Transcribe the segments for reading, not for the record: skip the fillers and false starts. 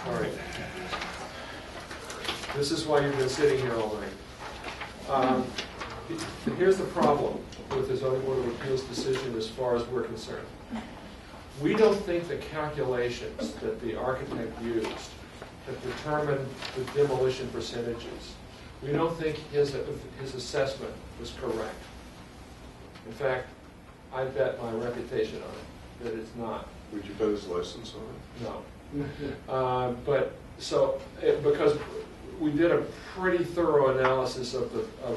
All right. This is why you've been sitting here all night. Here's the problem with the Zoning Board of Appeals decision as far as we're concerned. We don't think the calculations that the architect used that determined the demolition percentages, we don't think his assessment was correct. In fact, I bet my reputation on it that it's not. Would you bet his license on No. Because we did a pretty thorough analysis of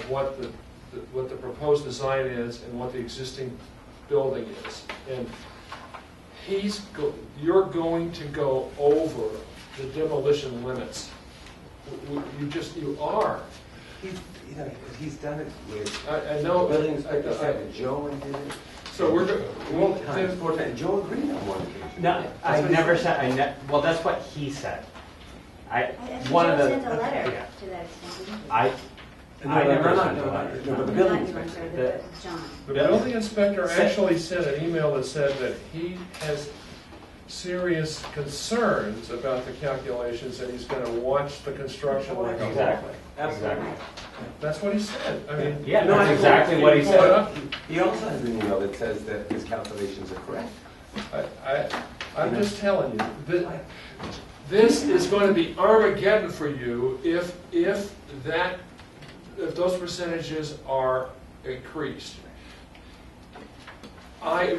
what the proposed design is and what the existing building is, and you're going to go over the demolition limits. You are. He's done it with. I know. The building inspector said Joe and did it. So we're going. Joe agreed on one occasion. No, I never said. Well, that's what he said. One of the. Sent a letter Yeah. to that extent. I never sent a letter. No, but the building inspector. John. The building inspector actually sent an email that said that he has serious concerns about the calculations and he's going to watch the construction like a hawk. Exactly. Absolutely. That's what he said. I mean, Yeah, no, that's exactly what he said. He also has an email that says that his calculations are correct. I'm just telling you, this is going to be Armageddon for you if those percentages are increased.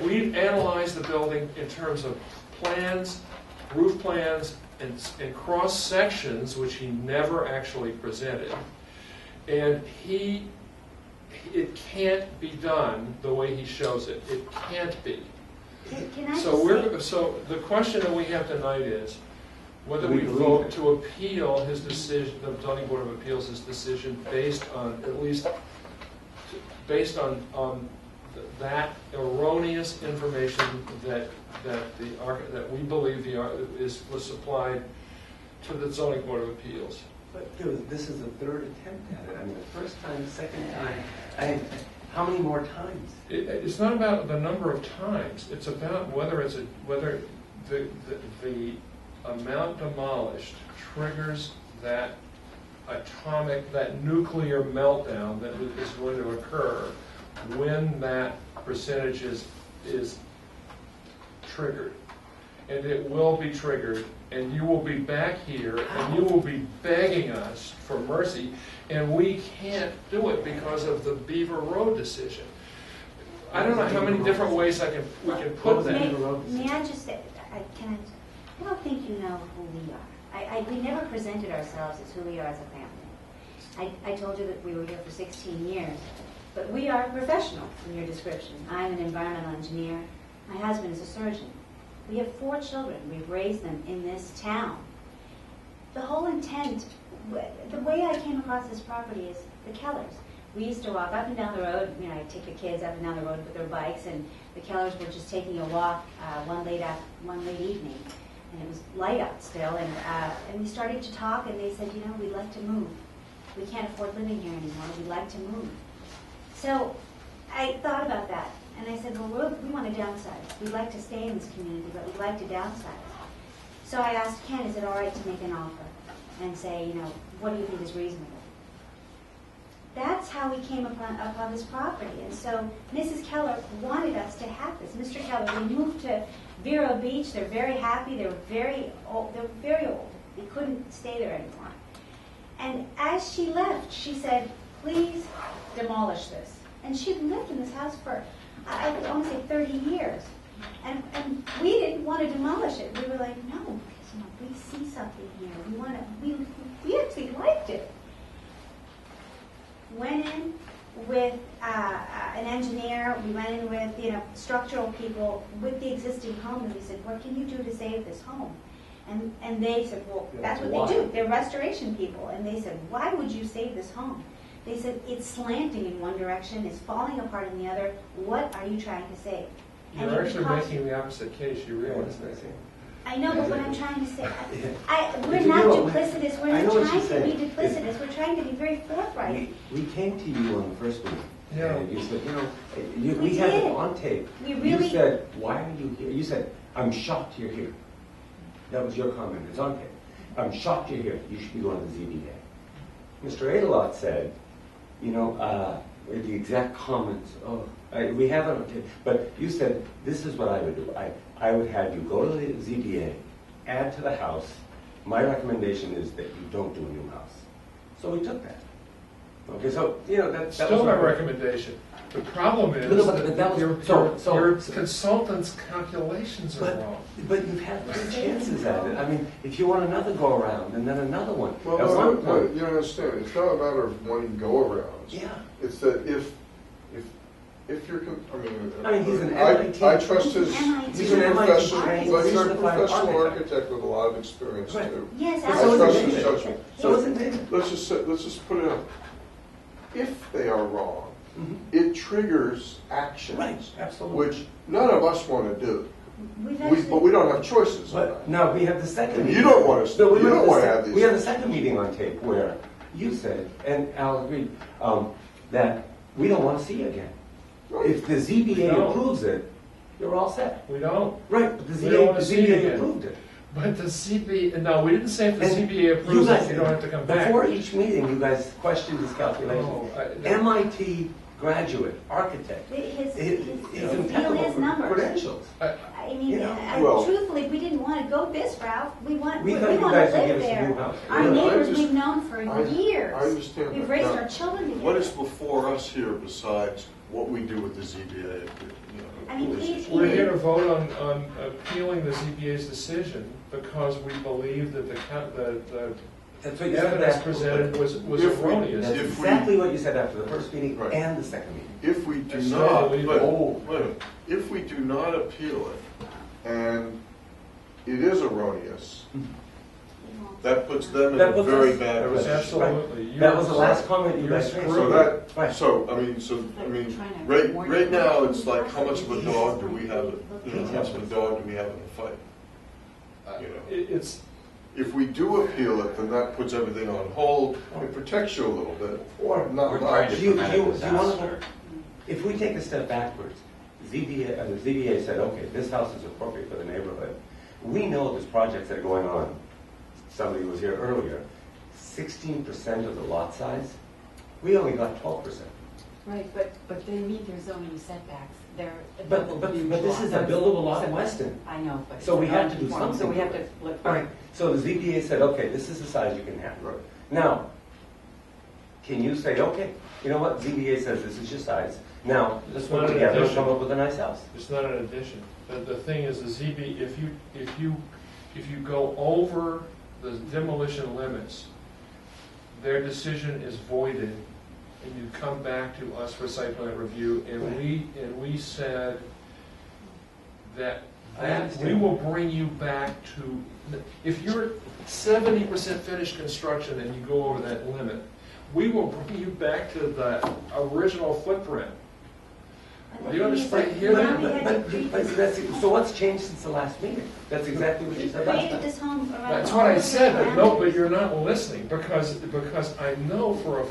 We've analyzed the building in terms of plans, roof plans, and cross sections, which he never actually presented. And it can't be done the way he shows it. It can't be. Can I So the question that we have tonight is whether we vote to appeal his decision, the Zoning Board of Appeals' decision, based on that erroneous information that we believe was supplied to the Zoning Board of Appeals. But this is the third attempt at it. I mean, the first time, the second time. How many more times? It's not about the number of times. It's about whether the amount demolished triggers that nuclear meltdown that is going to occur when that percentage is triggered. And it will be triggered, and you will be back here, and you will be begging us for mercy, and we can't do it because of the Beaver Road decision. I don't know how many different ways we can put that. May I just say, I don't think you know who we are. We never presented ourselves as who we are as a family. I told you that we were here for 16 years, but we are professionals in your description. I'm an environmental engineer. My husband is a surgeon. We have 4 children. We've raised them in this town. The whole intent, the way I came across this property is the Kellers. We used to walk up and down the road. I'd take the kids up and down the road with their bikes, and the Kellers were just taking a walk one late evening, and it was light out still, and we started to talk, and they said, we'd like to move. We can't afford living here anymore. We'd like to move. So I thought about that. And I said, well, we want to downsize. We'd like to stay in this community, but we'd like to downsize. So I asked Ken, is it all right to make an offer and say, what do you think is reasonable? That's how we came upon this property. And so Mrs. Keller wanted us to have this. Mr. Keller, they moved to Vero Beach. They're very happy. They're very old. They couldn't stay there anymore. And as she left, she said, please demolish this. And she'd lived in this house for, I want to say 30 years. And we didn't want to demolish it. We were like, no, because we see something here. We actually liked it. Went in with an engineer. We went in with structural people with the existing home, and we said, what can you do to save this home? And they said, well, that's what they do. They're restoration people. And they said, why would you save this home? They said, it's slanting in one direction, it's falling apart in the other. What are you trying to save? You're actually making the opposite case, you realize that. I know, but what I'm trying to say, we're not duplicitous. We're not trying to be duplicitous. We're trying to be very forthright. We came to you on the first one. Yeah. And you said, we had it on tape. You said, why are you here? You said, I'm shocked you're here. That was your comment. It's on tape. I'm shocked you're here. You should be going to the ZBA. Mr. Adelot said, you know, the exact comments, we haven't, but you said, this is what I would do. I would have you go to the ZBA, add to the house. My recommendation is that you don't do a new house. So we took that. Okay, so, you know, that Still was my our recommendation. The problem is No, but that was- your consultant's calculations are wrong. But you've had three chances at it. I mean, if you want another go around and then another one. Well, At no, one no, point- you don't understand. It's not a matter of one go-around. Yeah. It's that if you're, I mean, he's an I MIT. trust his, MIT. he's an MIT professional, trained but he's a certified professional architect. architect with a lot of experience Right. too. Yes, But I so trust isn't his David. judgment. So isn't David. Let's just put it up. If they are wrong, Mhm. it triggers actions. Right, absolutely. Which none of us want to do. We've But we don't have choices on But that. no, we have the second And meeting. you don't want us, No, you don't want to have these. We have the second meeting on tape where you said, and Al agreed, that we don't want to see you again. If the We ZBA don't. approves it, you're all set. We don't. Right, but the We don't wanna the see you ZBA again. approved it. But the CBA, no, we didn't say if the And CBA you approves guys- it, you don't have to come back. Before each meeting, you guys questioned his calculations. No, MIT graduate, architect. His He's deal impeccable is for numbers. credentials. I mean, You know, well- truthfully, we didn't want to go this route. We want We to thought you live guys would give us a there. new house. Our Yeah, I neighbors just- we've known for years. I understand We've that. raised Now, our children together. What is before us here besides what we do with the ZBA? I mean, please, We're here to vote on appealing the ZBA's decision because we believe that the That's what you said evidence after. presented was If we- erroneous. That's If we- exactly what you said after the first meeting Right. and the second meeting. If we do That's not, right, but, oh. wait a minute. If we do not appeal it, and it is erroneous, That puts them in That a was very us. bad That was position. Absolutely. That was the last comment you you're guys made. screwed. so that, Right. Right now, it's like, how much of a dog do we have, how much of a dog do we have in the fight? You know, It's, if we do appeal it, then that puts everything on hold. It protects you a little bit. Or Not We're much. trying to Do you prevent a want to go, disaster. if we take a step backwards, the ZBA said, okay, this house is appropriate for the neighborhood. We know there's projects that are going on. Somebody was here earlier. 16% of the lot size, we only got 12%. Right, but they meet their zoning setbacks. They're a But double huge this is a lot. buildable lot in Setback. Weston. I know, but. So we it's have to do non-conforming, something So we have to to it. look. Right, so the ZBA said, okay, this is the size you can have. Right. Now, can you say, okay, you know what, ZBA says this is your size, now, let's It's work not an together and addition. come up with a nice house. it's not an addition. The thing is, the ZB, if you go over the demolition limits, their decision is voided, and you come back to us for site plan review, and we said that I we understand. will bring you back to, if you're 70% finished construction and you go over that limit, we will bring you back to the original footprint. But the You thing is understand that here? now we had to So what's changed since the last meeting? That's exactly what you We said last created time. this home around. That's what I said, but no, around but it. you're not listening, because I know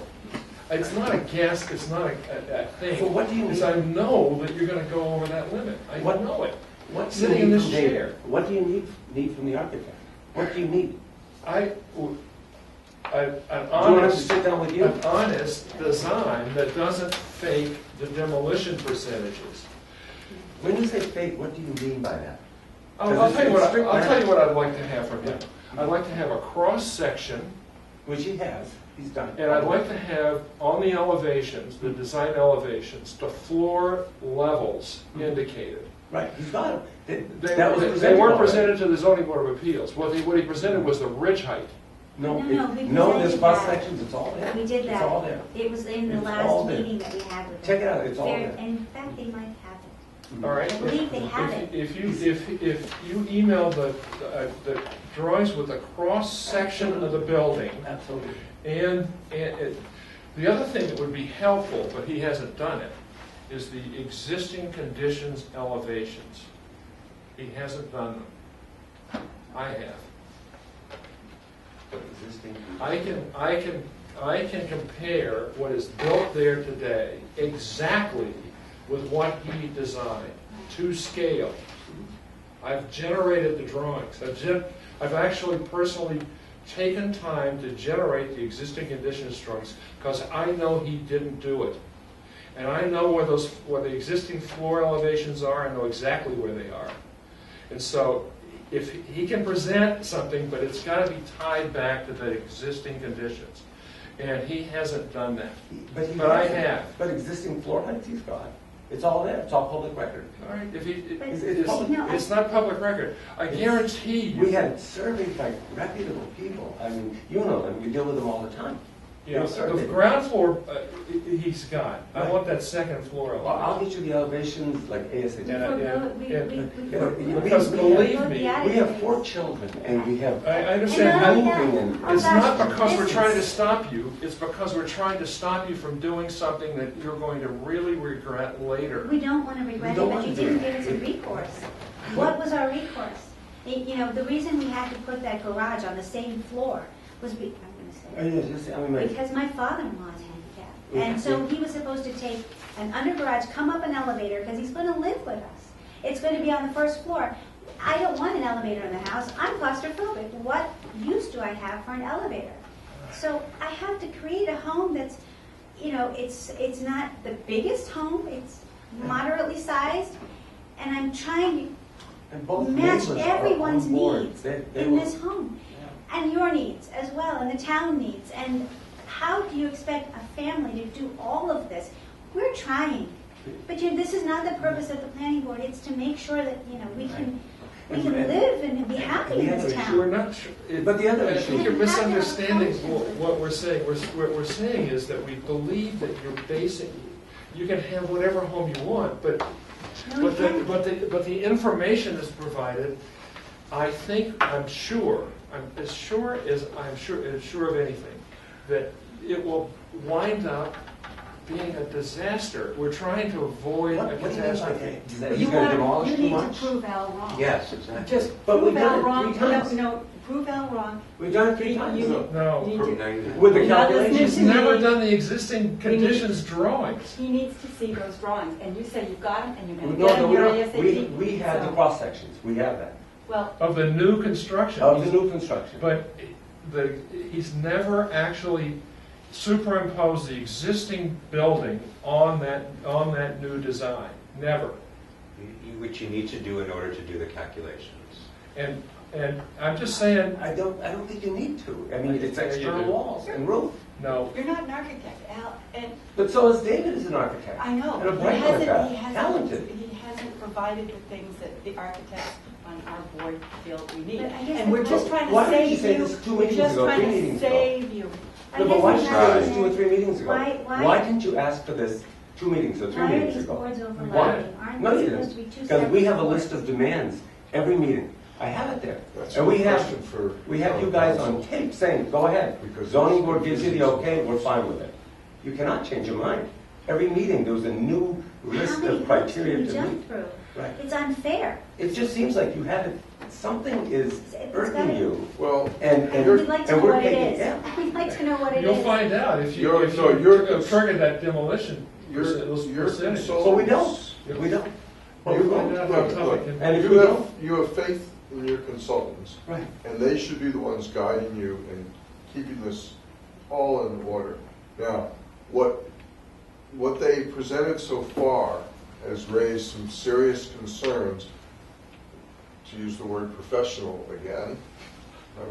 it's not a guess, it's not a thing. So what do you It's need? I know that you're gonna go over that limit. I What- know it. What do you Sitting in need this from David? chair. What do you need from the architect? What do you need? An Do you want us to honest, sit down with you? an honest design that doesn't fake the demolition percentages. When you say fake, what do you mean by that? I'll tell you what, Strict I'll tell math. you what I'd like to have from him. I'd like to have a cross-section, Which he has, he's done. and I'd like to have on the elevations, the design elevations, the floor levels indicated. Right, he's got it. They That was they presented weren't already. presented to the zoning board of appeals. What he presented was the ridge height. No, No, we no, there's presented cross that. sections, it's all there. We did It's all that. there. It was in the It's all last there. meeting that we had with them. Check it out, it's all They're- there. In fact, they might have it. All right. I believe they have it. If you email the drawings with a cross section of the building, Absolutely. and the other thing that would be helpful, but he hasn't done it, is the existing conditions elevations. He hasn't done them. I have. But existing. I can compare what is built there today exactly with what he designed, to scale. I've generated the drawings. I've actually personally taken time to generate the existing condition strings, because I know he didn't do it. And I know where the existing floor elevations are, I know exactly where they are. And so, if he can present something, but it's got to be tied back to the existing conditions. And he hasn't done that. But I have. But existing floor heights he's got. It's all there. It's all public record. All right, if he, But- it's not public record. I guarantee you. We had surveyed by reputable people. I mean, you know them. You deal with them all the time. Yeah, They the surveyed. ground floor, he's got. I Right. want that second floor Well, I'll elevation. get you the elevations like ASAP. Because believe me, We have 4 children, and we have I understand. And moving, and Oh, It's gosh, not because we're this trying to is- stop you, it's because we're trying to stop you from doing something that you're going to really regret later. We don't want to regret We it, don't but want you to do didn't it. give us a recourse. What was our recourse? You know, the reason we had to put that garage on the same floor was, I'm going to say, because my father-in-law is handicapped. And so he was supposed to take an under garage, come up an elevator, because he's going to live with us. It's going to be on the first floor. I don't want an elevator in the house. I'm claustrophobic. What use do I have for an elevator? So I have to create a home that's, you know, it's not the biggest home. It's moderately sized. And I'm trying and to both match neighbors are everyone's on board. needs They in were- this home. And your needs as well, and the town needs. And how do you expect a family to do all of this? We're trying. But you know, this is not the purpose of the planning board. It's to make sure that, you know, we can live and be happy in this We're town. not sure. But the other I issue- think you're You have to have a misunderstanding conscience. what we're saying. What we're saying is that we believe that you're basing, you can have whatever home you want, but No, we can't. but the information is provided. I'm as sure of anything, that it will wind up being a disaster. We're trying to avoid a What do you mean by catastrophe. that? He's going to demolish You too need to much? prove Al wrong. Yes, exactly. Just But we've prove Al done it wrong. 3 times. No, prove Al wrong. We've done it 3 You- times. you- No. you need to- With the You're not calculations. He's listening to never me. done the existing conditions drawings. He needs to see those drawings, and you say you've got them, and you're going to No, get no, them we here don't. ASAP. We have the So- cross sections. We have that. Well, Of the new construction. Of the new construction. But he's never actually superimposed the existing building on that new design. Never. Which you need to do in order to do the calculations. And I'm just saying, I don't think you need to. I mean, it's Yeah, you external do. walls and roof. no. you're not an architect, Al, and But so is David is an architect. I know. And a He bright like that. hasn't, Talented. he hasn't provided the things that the architects on our board feel we need. But I guess And the we're just trying Why to didn't you save say you. this 2 We're meetings just ago, 3 trying to meetings ago? save you. I No, guess but why the did you question do this 2 or is, 3 meetings ago? why- didn't you ask for this 2 meetings or 3 Why are meetings these ago? boards Why? overlapping? Aren't No, they you supposed to be didn't. two Because we separate have a boards? list of demands every meeting. I have it there. That's And a we have, question for we have you town guys council. on tape saying, go ahead. Because Zoning it's- board gives you the okay, we're fine with it. You cannot change your mind. Every meeting, there was a new How list many of hoops can criteria you to jump meet. through? Right. It's unfair. It just seems like you haven't, something is It's irking gotta- you. Well, And you're- We'd like to and know we're what it taking- is. yeah. We'd like to know what it is. You'll find out if you You're- trigger that demolition. Your those percentages. consultants. But we don't. We don't. You'll find out how Look, tough look, it can And be. if we don't, you have faith in your consultants, right. and they should be the ones guiding you and keeping this all in order. Now, what they presented so far has raised some serious concerns, to use the word professional again,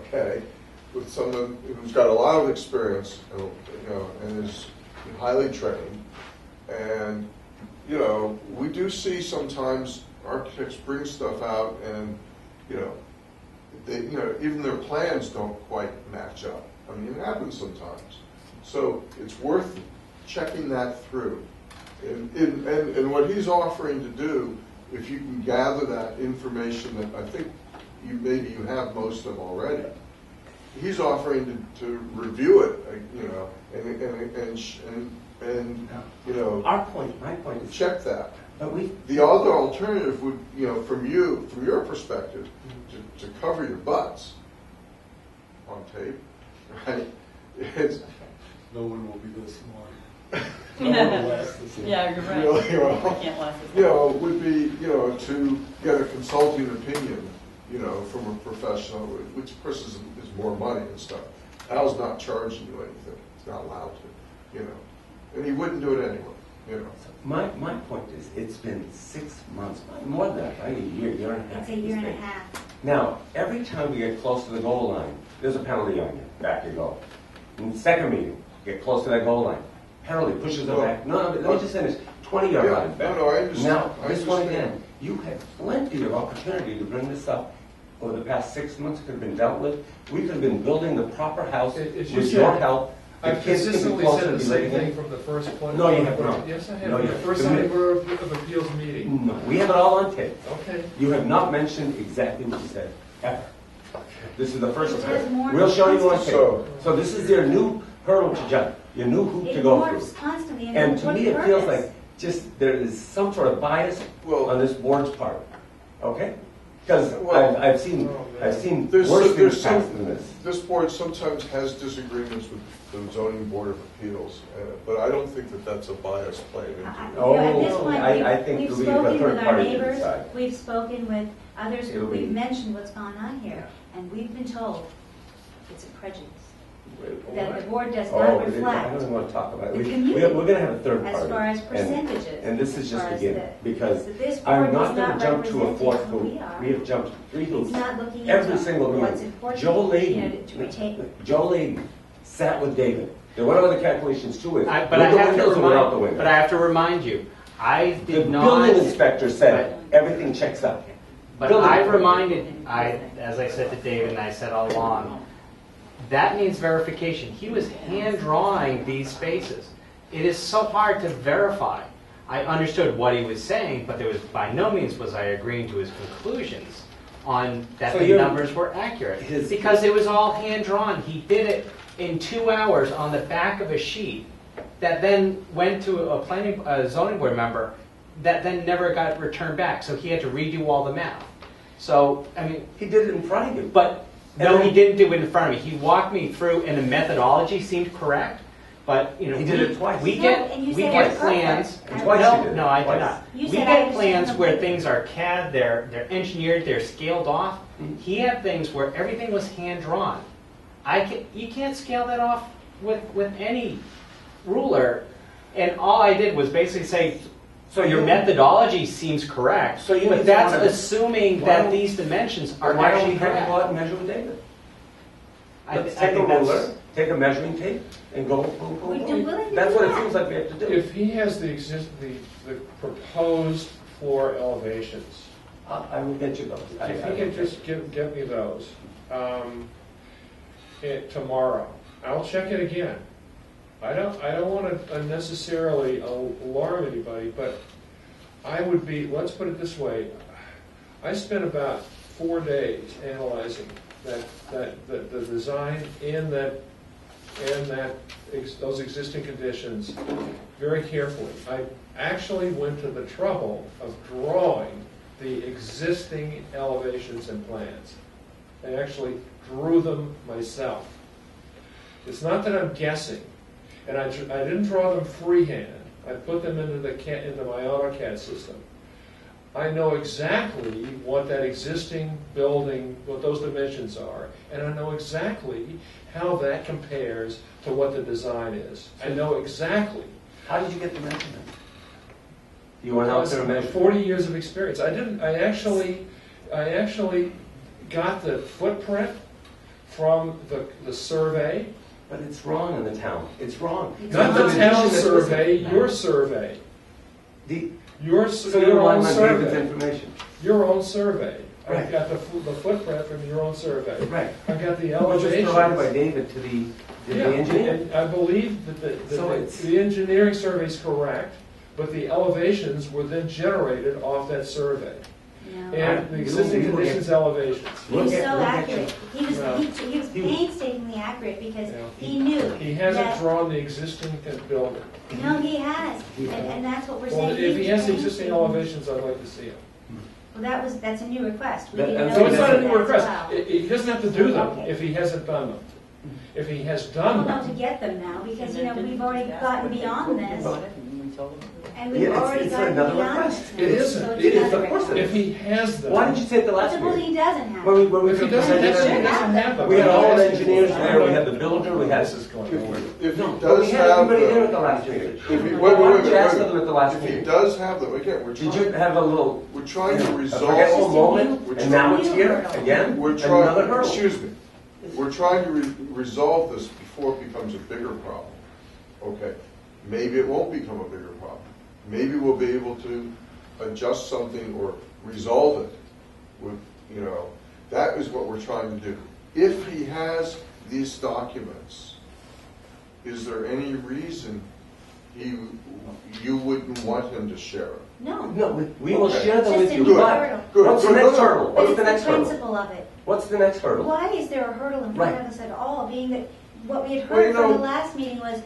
okay, with someone who's got a lot of experience, and is highly trained. And, we do see sometimes architects bring stuff out and, even their plans don't quite match up. I mean, it happens sometimes. So it's worth checking that through. And what he's offering to do, if you can gather that information that I think maybe you have most of already, he's offering to review it, and My point is, check that. but we, The other alternative would, from your perspective, to cover your butts on tape, right? It's No one will be this smart. Yeah, you're right. really, I can't last this long. would be, to get a consulting opinion you know, from a professional, which of course is more money and stuff. Al's not charging you anything. He's not allowed to, you know. And he wouldn't do it anyway, you know. My point is, it's been 6 months, more than that, right? A year and a half. It's a year and a half. Now, every time we get close to the goal line, there's a penalty on you. Back you go. In the second meeting, get close to that goal line. Penalty pushes them back. No, let me just finish. 20-yard line back. No, I understand. Now, I this one understand. again, you had plenty of opportunity to bring this up over the past 6 months. It could have been dealt with. We could have been building the proper house As you with said, your help. The I've kids could be consistently closer said to the be same living thing in. from the first point. No, you have not. Yes, I have. No, you The have. first time Board of Appeals meeting. No, we have it all on tape. Okay. You have not mentioned exactly what you said, ever. This is the first It time. has more We'll show you on tape. So- So this is your new hurdle to jump, your new hoop to It go morphs through. constantly, And and to what me, it feels purpose? like just there is some sort of bias Well- on this board's part, okay? Because Well- I've seen There's worse things there's pass some, than this. this board sometimes has disagreements with the zoning board of appeals, but I don't think that that's a bias played into it. At this Oh, point, I think we've it'll be a spoken third with our party to neighbors, decide. we've spoken with others, It'll we've be- mentioned what's gone on here, and we've been told it's a prejudice, that the board does Oh, not I don't reflect even want to talk about the it. community We're going to have a third party. as far as and- percentages. And this is as just far as beginning, the- because that this I'm board not is going to jump to a representing fourth who hoop. we are. We have jumped 3 hoops. It's not looking Every into single what's meeting. important, Joe Layden, you know, to retain. Joe Layden sat with David. There were other calculations too. But I with the have to windows and without the remind, windows. but I have to remind you, I The did not. building inspector said everything checks out. But Building I inspector. reminded, as I said to David and I said all along, that needs verification. He was hand drawing these spaces. It is so hard to verify. I understood what he was saying, but there was by no means was I agreeing to his conclusions on that So the you're- numbers were accurate. His- Because it was all hand drawn. He did it in 2 hours on the back of a sheet that then went to a zoning board member that then never got returned back. So he had to redo all the math. So, I mean, He did it in front of you. but no, he didn't do it in front of me. He walked me through, and the methodology seemed correct. But you know, He did it twice. We No, get and you we said get it was plans. perfect. And twice no, you did it. no, I did Twice. not. You We said I get understand plans where completely. things are CAD, they're engineered, they're scaled off. He had things where everything was hand drawn. You can't scale that off with any ruler. And all I did was basically say, so your methodology seems correct, So you but need that's someone to- assuming Why that don't- these dimensions are Why don't we actually have to correct. go out and measure with David? Let's I take a think that's- ruler, take a measuring tape, and go, boom, boom, We'd be boom. willing to That's do what it that. seems like we have to do. If he has the proposed floor elevations, I will get you those. if he can just get me those tomorrow, I'll check it again. I don't want to unnecessarily alarm anybody, but I would be, let's put it this way, I spent about 4 days analyzing the design and those existing conditions very carefully. I actually went to the trouble of drawing the existing elevations and plans. I actually drew them myself. It's not that I'm guessing, and I didn't draw them freehand. I put them into my AutoCAD system. I know exactly what that existing building, what those dimensions are, and I know exactly how that compares to what the design is. I know exactly. How did you get the measurement? You went out there and measured? 40 years of experience. I actually got the footprint from the survey. But it's wrong in the town. It's wrong. Not the It's town an addition that survey, wasn't- your survey. The- Your So you're own relying on David's survey. information. Your own survey. Right. I've got the footprint from your own survey. Right. I've got the It was just elevations. provided by David to the Yeah, engineer. and I believe that So it's- the engineering survey is correct, but the elevations were then generated off that survey. No. And the existing You- conditions elevations. He was so Look at accurate. He was painstakingly accurate because Yeah. he knew. He hasn't that- drawn the existing building. No, he has, and that's what we're Well, saying. if he has the existing painstaking. elevations, I'd like to see them. Well, that's a new request. We That- didn't that's know So it's he not did a new that as request. well. He doesn't have to do them Okay. if he hasn't done them. If he has Well, done no, that, to get them now, because, you know, we've already gotten beyond this, and we've Yeah, it's- already it's gotten another beyond request. this. It isn't. So it's It is, another of course it if he has them. Why didn't you say it the But last suppose meeting? he doesn't have When them. we If he doesn't presented have them, it, he doesn't have them. we had all the He has to engineers do it. there, we had the builder, we had. This is going on. If he No, but does we had have everybody there at the them, last meeting. if he, wait, Why wait, didn't you ask wait, them at the last if he meeting? does have them, again, we're Did you trying, have a little, we're trying to a resolve. forgetful moment, We're and now it's trying- here again, We're another trying, hurdle? excuse me, we're trying to resolve this before it becomes a bigger problem. Okay, maybe it won't become a bigger problem. Maybe we'll be able to adjust something or resolve it with, you know, that is what we're trying to do. If he has these documents, is there any reason you wouldn't want him to share it? No. No, we will Okay. share them Just with a you, new but hurdle. Good. what's the Good. next hurdle? But What's it's the next the hurdle? principle of it. What's the next hurdle? Why is there a hurdle in front Right. of us at all, being that what we had Well, heard you from the know- last meeting was,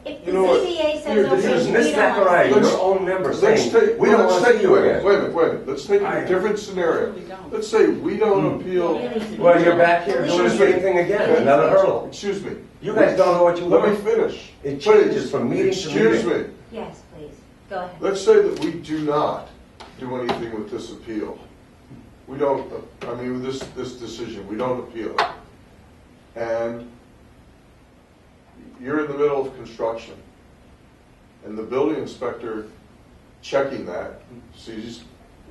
if the You know what? ZBA Here, says, this okay, This is we Miss don't want Zachariah, to see your own member Let's saying, take, we don't let's want to take, see you wait a again. minute, let's take a different scenario. Let's say we don't appeal, Really? Well, you're back here doing the Excuse me. same thing again, another hurdle. excuse me. You guys don't know what you Let me want. finish. It changes Please. from meeting to Excuse meeting. me. Yes, please, go ahead. Let's say that we do not do anything with this appeal. We don't, I mean, with this decision, we don't appeal it. And you're in the middle of construction. And the building inspector checking that sees,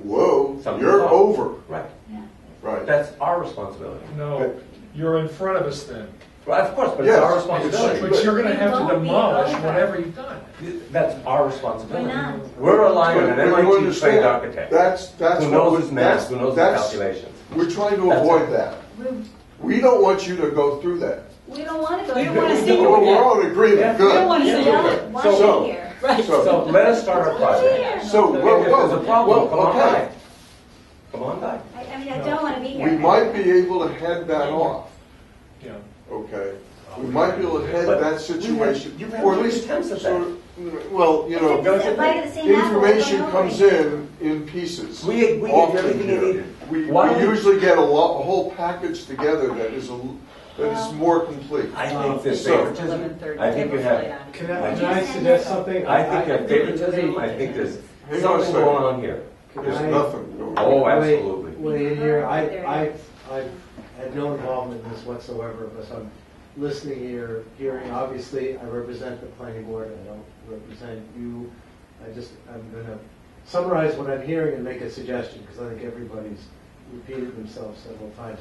whoa, Something's you're off. over. Right, Yeah. Right. that's our responsibility. No, you're in front of us then. Well, of course, but Yes, it's our it's- responsibility. But you're gonna have We to won't be demolish over. whatever you've done. That's our responsibility. We're not. We're relying on an But you MIT understand, trained architect That's who what knows we're- his math, who knows his that's- calculations. We're trying to That's avoid it. that. We- We don't want you to go through that. We don't want to go. We don't wanna through see it. you Well, again. we're all in agreement, Yeah. good. We don't wanna see you Yeah, again. why So- are we here? So let us start our project. So, If well, there's a problem, come on okay. by. Come on by. I mean, I don't want to be here. We might be able to head that off, Yeah. okay? We might be able to head But that situation, you've had or at two least, attempts at sort of, well, you know, It's a bite of the same apple over information and over comes again. in pieces. We get Often everything you here. needed. We Why don't we- usually get a whole package together that is more complete. I think this So- favoritism, 11:30. I think you have, Can I suggest something? I think you have favoritism, I think there's Hang on a something second. going on here. There's nothing going on. Oh, absolutely. Weigh in here, I've had no involvement in this whatsoever, but I'm listening here, hearing, obviously, I represent the planning board, I don't represent you. I'm gonna summarize what I'm hearing and make a suggestion, because I think everybody's repeated themselves several times.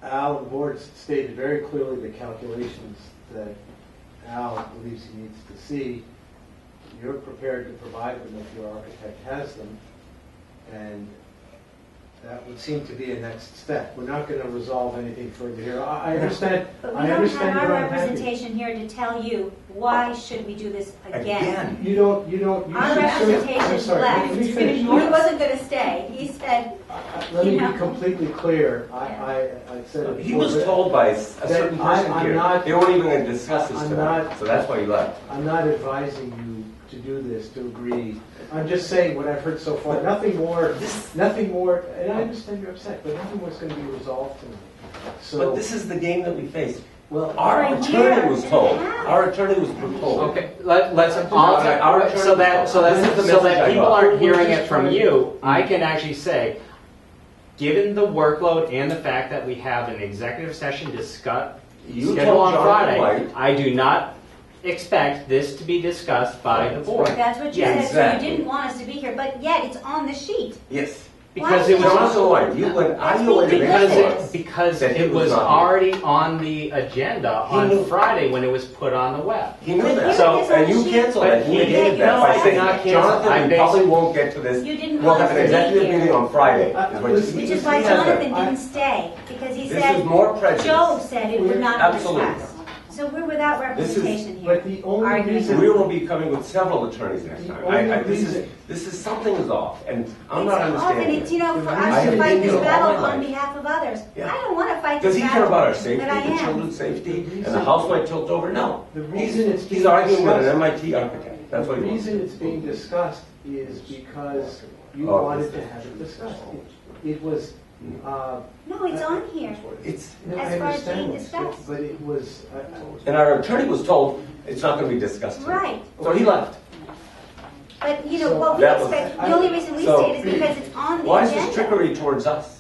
Al, the board stated very clearly the calculations that Al believes he needs to see. You're prepared to provide them if your architect has them, and that would seem to be a next step. We're not going to resolve anything further here. I understand. But we I don't understand have our you're unhappy. representation here to tell you, why should we do this again? You don't. You Our should I'm representation sorry. left. Let me He finish. wasn't going to stay. He said, Let me you know. be completely clear. I said it He before, was but told by a certain person I'm here, not- they weren't even going to discuss this I'm tonight, not- so that's why he left. I'm not advising you to do this, to agree. I'm just saying what I've heard so far. Nothing more, and I understand you're upset, but nothing more is going to be resolved tonight. So, But this is the game that we face. well, Our For a attorney year was and a told, half. our attorney was told. Okay, let's, Our so that, This is the so that message I people got. aren't hearing it from you, I can actually say, given the workload and the fact that we have an executive session You scheduled told on Jonathan Friday, White. I do not expect this to be discussed by the board. that's what you Yeah, said, exactly. so you didn't want us to be here, but yet it's on the sheet. Yes. Because it was Jonathan White, you went, I knew it because That he it was was not here. already on the agenda He knew. on Friday when it was put on the web. He knew But that. here So- it is on And the you sheet. canceled But that, you he negated did. that No, by I saying, did not cancel. Jonathan, I we probably basically- won't get to this. You didn't We'll want have us an to be executive here. meeting on Friday. is what you Listen, Which said. is why He has that. Jonathan didn't stay, because he This said, is more prejudice. Joe said it would not be Absolutely. discussed. So we're without This is- representation here. but the only Arguing. reason We will be coming with several attorneys next The time. only This reason- is, something is off, and I'm It's not often, understanding it's, it. you know, for I us have to been fight here this all battle my on life. behalf of others. Yeah. I don't want to fight Does this he battle. care about our safety, but I the am. children's safety, The and the reason- house might tilt over? No. The reason it's He's being arguing with an discussed- MIT architect. That's The what he wants. reason it's being discussed is because you Oh, wanted this to is- have it discussed. It was No, it's on here. It's, No, As I far as being understand this, discussed. but it was, and our attorney was told it's not going to be discussed tonight. Right. So he left. But, you know, So what we that was- expect, the only reason we So- say it is because it's on the Why is agenda. this trickery towards us?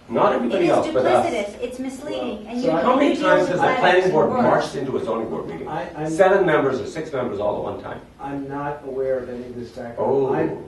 Not It everybody is else, but us. duplicitous, it's misleading, and So you I- How you many deal times with has the letters planning and board words. marched into a zoning board meeting? I'm- 7 members or 6 members all at one time. I'm not aware of any of this background. Oh, I'm-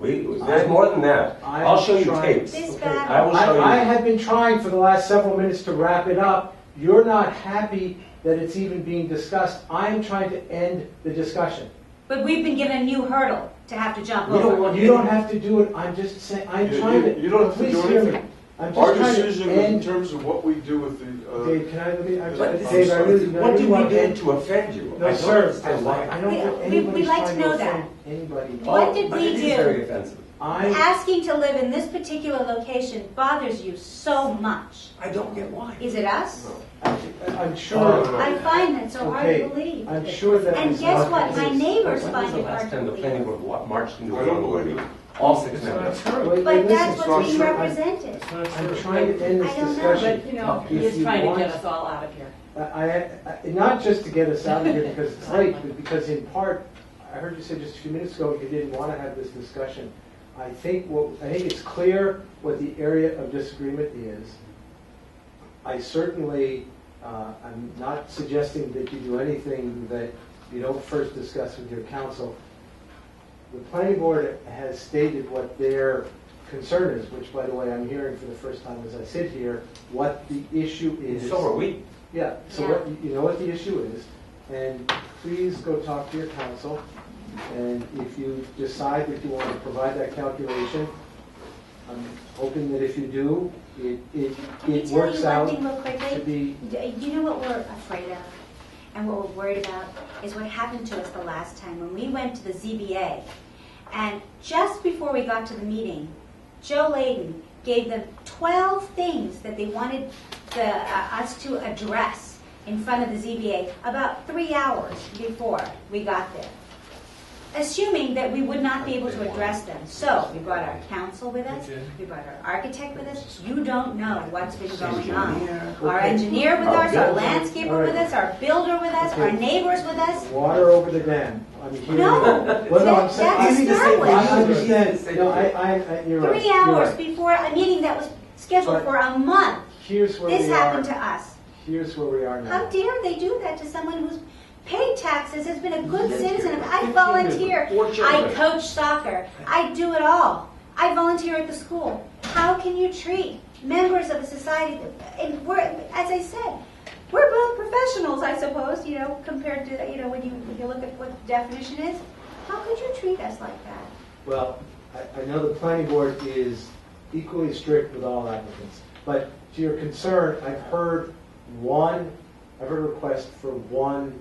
there's more than that. I'm I'll show you trying- tapes. This Okay. battle. I will show you. I have been trying for the last several minutes to wrap it up. You're not happy that it's even being discussed. I'm trying to end the discussion. But we've been given a new hurdle to have to jump We don't over. want- You don't have to do it, I'm just saying, I'm trying to. You don't have to please do hear me. anything. I'm Our just trying decision to is in end. terms of what we do with the, Dave, can I, let me, I'm What, sorry, this Dave, is- I really what did we want to do end. to offend you? I No, don't sir, understand why. I don't think We'd anybody's like to trying know offend that. anybody. What did But we it is do? very offensive. I, Asking to live in this particular location bothers you so much. I don't get why. Is it us? I'm sure. I find that so hard Okay, to believe. I'm sure that And is guess not what? the My case. neighbors When find was the it hard last to time the planning believe. board marched into I a don't zoning board believe meeting? All 6 It's not members. true. Wait, But listen, that's not what's being true. represented. It's not I'm true. trying to end this I don't know, discussion. But, you know, If he is you trying to want- get us all out of here. Not just to get us out of here because it's late, but because in part, I heard you say just a few minutes ago you didn't want to have this discussion. I think it's clear what the area of disagreement is. I certainly, I'm not suggesting that you do anything that you don't first discuss with your counsel. The planning board has stated what their concern is, which, by the way, I'm hearing for the first time as I sit here, what the issue is. So are we. Yeah, so Yeah. what, you know what the issue is, and please go talk to your counsel, and if you decide that you want to provide that calculation, I'm hoping that if you do, Can I it tell you works one out thing real to quickly? be, You know what we're afraid of and what we're worried about is what happened to us the last time when we went to the ZBA. And just before we got to the meeting, Joe Layden gave them 12 things that they wanted us to address in front of the ZBA about 3 hours before we got there, assuming that we would not be able to address them. So we brought our counsel with us, we brought our architect with us. You don't know what's been going on. Our engineer with us, our landscaper with us, our builder with us, our neighbors with us. water over the dam. I'm hearing. No, Well, no, I'm saying, that's I established. I understand, no, you're right. 3 you're hours right. before a meeting that was scheduled But for a month. Here's where This we happened to are, us. here's where we are now. How dare they do that to someone who's paid taxes, has been a good citizen? I volunteer. I coach soccer. I do it all. I volunteer at the school. How can you treat members of a society? And we're, as I said, we're both professionals, I suppose. You know, compared to when you look at what the definition is. How could you treat us like that? Well, I know the planning board is equally strict with all applicants, but to your concern, I've heard a request for one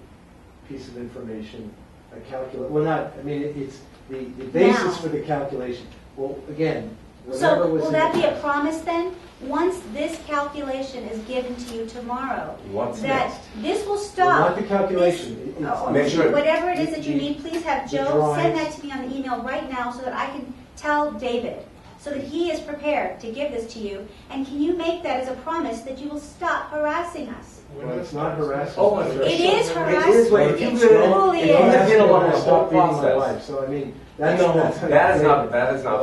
piece of information, a calculate, well not, I mean, it's the basis Now. for the calculation. Well, again, whatever So was will in that the- be a promise then? Once this calculation is given to you tomorrow, What's that next? this will Well, stop. not the calculation. This- It's- Make sure- Whatever it is that you need, please have the Joe send drawings. that to me on the email right now so that I can tell David, so that he is prepared to give this to you. And can you make that as a promise that you will stop harassing us? Well, it's not harassment. Oh, It is It is harassment. what if you It did it- truly if you Don't had is. ask been me along to the whole stop beating my process. wife, so I mean, that's No, that's- that is not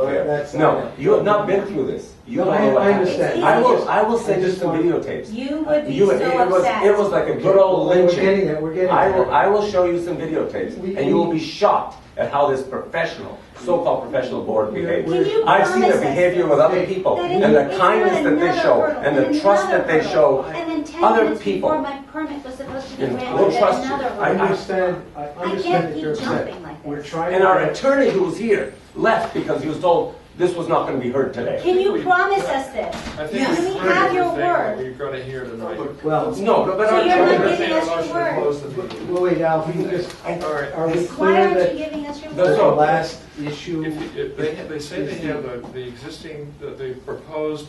Well, fair. that's No, not- you have not been through this. You No, don't know what I happened. understand. I will send you just some want- videotapes. You would be You- so it was upset. like a good old We're lynching. getting it, we're getting it. I will show you some videotapes, We- and you will be shocked at how this professional, so-called professional board behaves. Can you I've seen their promise us behavior with other people, that and if the it's kindness not that they another show, hurdle, and the and trust another that they hurdle, show and then 10 other minutes people. before my permit was supposed to be And granted, we'll then trust you. another I hurdle. understand, I can't understand that keep you're upset. jumping like this. We're trying And to. our attorney who was here left because he was told this was not going to be heard today. Can you promise us this? I think Can we've we heard have your everything that word? we're going to hear tonight. Well, No, but So our you're not attorney. giving us your Motion to word? close the meeting. well, wait, Al, if you can just, All right. are we Why clear aren't you that giving us your That's the word? all. last issue? If they say they have the existing, the proposed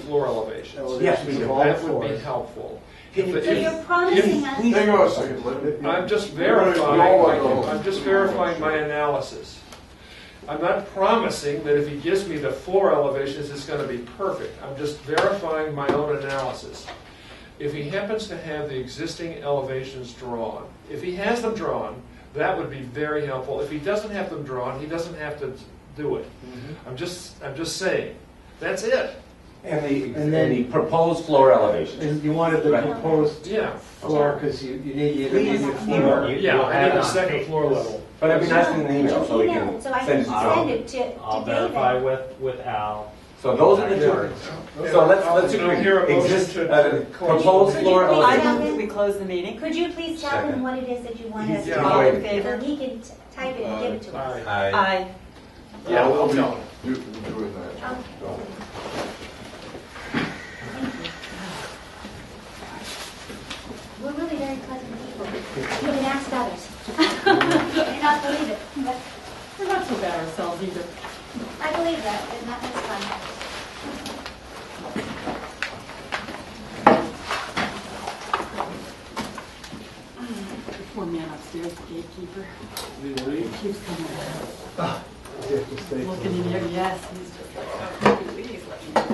floor elevations, Yes, we do. of all that would be floors. helpful. Can you If So the- you're promising us, Hang on a second, let me. I'm just We all want to verifying, know. I'm just verifying my analysis. I'm not promising that if he gives me the floor elevations, it's going to be perfect. I'm just verifying my own analysis. If he happens to have the existing elevations drawn, if he has them drawn, that would be very helpful. If he doesn't have them drawn, he doesn't have to do it. I'm just saying. That's it. And And then- the proposed floor elevation. And you wanted the Right. proposed Yeah. floor, because you need the intermediate Email. floor. Yeah, I need add the on second paper. floor level. But I'd be nice in an email so we Email can it, so I send can it out. send it to I'll David. verify with Al. So those are the two. So let's I'll agree. hear a motion Exist, to close. proposed Could floor you please I elevation. tell move him- that we close the meeting. Could you please tell him Second. what it is that you want us to Yeah. do? All in So favor? he can type it and give it to us. Aye. Aye. Yeah, I'll I'll be tell him. doing that. Okay. Don't. Thank you. We're really very pleasant people. You can ask others. You may not believe it, but We're not so bad ourselves either. I believe that, but not this fun. The poor man upstairs, the gatekeeper, keeps coming out. You have to stay. Looking in here, yes, he's just like, oh, please let me